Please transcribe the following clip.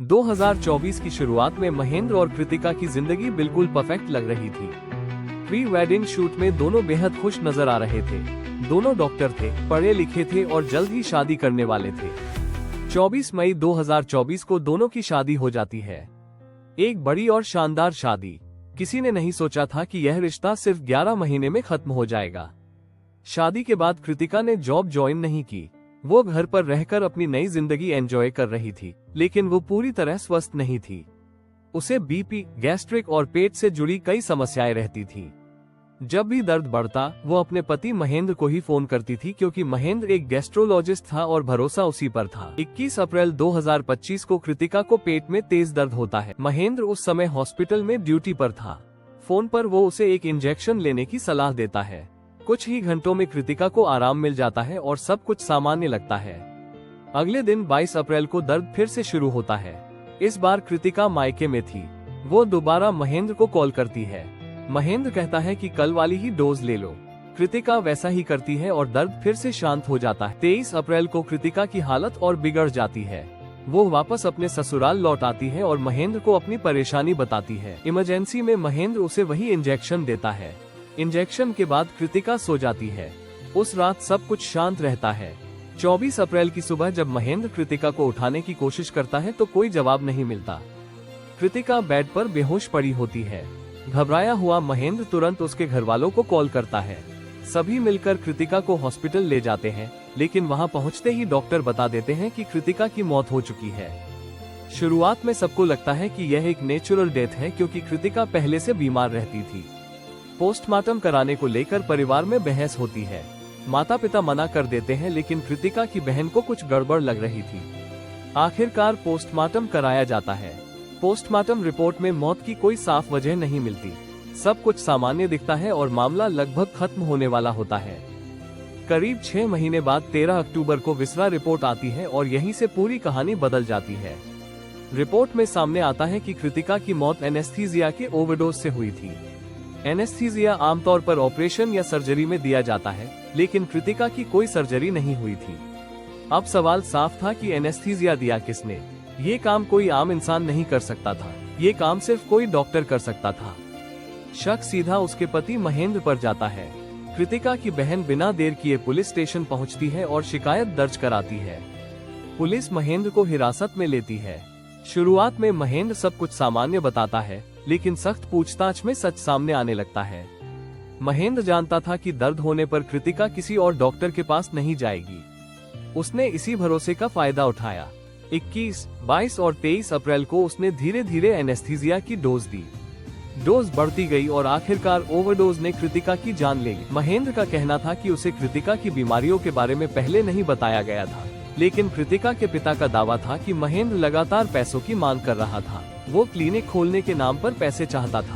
2024 की शुरुआत में महेंद्र और कृतिका की जिंदगी बिल्कुल परफेक्ट लग रही थी। प्री वेडिंग शूट में दोनों बेहद खुश नजर आ रहे थे। दोनों डॉक्टर थे, पढ़े लिखे थे और जल्द ही शादी करने वाले थे। 24 मई 2024 को दोनों की शादी हो जाती है। एक बड़ी और शानदार शादी। किसी ने नहीं सोचा था कि यह रिश्ता सिर्फ 11 महीने में खत्म हो जाएगा। शादी के बाद कृतिका ने जॉब ज्वाइन नहीं की। वो घर पर रहकर अपनी नई जिंदगी एंजॉय कर रही थी, लेकिन वो पूरी तरह स्वस्थ नहीं थी। उसे बीपी, गैस्ट्रिक और पेट से जुड़ी कई समस्याएं रहती थी। जब भी दर्द बढ़ता, वो अपने पति महेंद्र को ही फोन करती थी, क्योंकि महेंद्र एक गैस्ट्रोलॉजिस्ट था और भरोसा उसी पर था। 21 अप्रैल 2025 को कृतिका को पेट में तेज दर्द होता है। महेंद्र उस समय हॉस्पिटल में ड्यूटी पर था। फोन पर वो उसे एक इंजेक्शन लेने की सलाह देता है। कुछ ही घंटों में कृतिका को आराम मिल जाता है और सब कुछ सामान्य लगता है। अगले दिन 22 अप्रैल को दर्द फिर से शुरू होता है। इस बार कृतिका मायके में थी। वो दोबारा महेंद्र को कॉल करती है। महेंद्र कहता है कि कल वाली ही डोज ले लो। कृतिका वैसा ही करती है और दर्द फिर से शांत हो जाता है। 23 अप्रैल को कृतिका की हालत और बिगड़ जाती है। वो वापस अपने ससुराल लौट आती है और महेंद्र को अपनी परेशानी बताती है। इमरजेंसी में महेंद्र उसे वही इंजेक्शन देता है। इंजेक्शन के बाद कृतिका सो जाती है। उस रात सब कुछ शांत रहता है। 24 अप्रैल की सुबह जब महेंद्र कृतिका को उठाने की कोशिश करता है तो कोई जवाब नहीं मिलता। कृतिका बेड पर बेहोश पड़ी होती है। घबराया हुआ महेंद्र तुरंत उसके घरवालों को कॉल करता है। सभी मिलकर कृतिका को हॉस्पिटल ले जाते हैं, लेकिन वहां पहुंचते ही डॉक्टर बता देते हैं कि कृतिका की मौत हो चुकी है। शुरुआत में सबको लगता है कि यह एक नेचुरल डेथ है, क्योंकि कृतिका पहले से बीमार रहती थी। पोस्टमार्टम कराने को लेकर परिवार में बहस होती है। माता पिता मना कर देते हैं, लेकिन कृतिका की बहन को कुछ गड़बड़ लग रही थी। आखिरकार पोस्टमार्टम कराया जाता है। पोस्टमार्टम रिपोर्ट में मौत की कोई साफ वजह नहीं मिलती। सब कुछ सामान्य दिखता है और मामला लगभग खत्म होने वाला होता है। करीब 6 महीने बाद 13 अक्टूबर को विसरा रिपोर्ट आती है और यहीं से पूरी कहानी बदल जाती है। रिपोर्ट में सामने आता है कि कृतिका की मौत एनेस्थीसिया के ओवरडोज से हुई थी। एनेस्थीसिया आमतौर पर ऑपरेशन या सर्जरी में दिया जाता है, लेकिन कृतिका की कोई सर्जरी नहीं हुई थी। अब सवाल साफ था कि एनेस्थीसिया दिया किसने। ये काम कोई आम इंसान नहीं कर सकता था। ये काम सिर्फ कोई डॉक्टर कर सकता था। शक सीधा उसके पति महेंद्र पर जाता है। कृतिका की बहन बिना देर किए पुलिस स्टेशन पहुंचती है और शिकायत दर्ज कराती है। पुलिस महेंद्र को हिरासत में लेती है। शुरुआत में महेंद्र सब कुछ सामान्य बताता है, लेकिन सख्त पूछताछ में सच सामने आने लगता है। महेंद्र जानता था कि दर्द होने पर कृतिका किसी और डॉक्टर के पास नहीं जाएगी। उसने इसी भरोसे का फायदा उठाया। 21, 22 और 23 अप्रैल को उसने धीरे धीरे एनेस्थीसिया की डोज दी। डोज बढ़ती गई और आखिरकार ओवरडोज ने कृतिका की जान ले ली। महेंद्र का कहना था कि उसे कृतिका की बीमारियों के बारे में पहले नहीं बताया गया था, लेकिन कृतिका के पिता का दावा था कि महेंद्र लगातार पैसों की मांग कर रहा था। वो क्लिनिक खोलने के नाम पर पैसे चाहता था।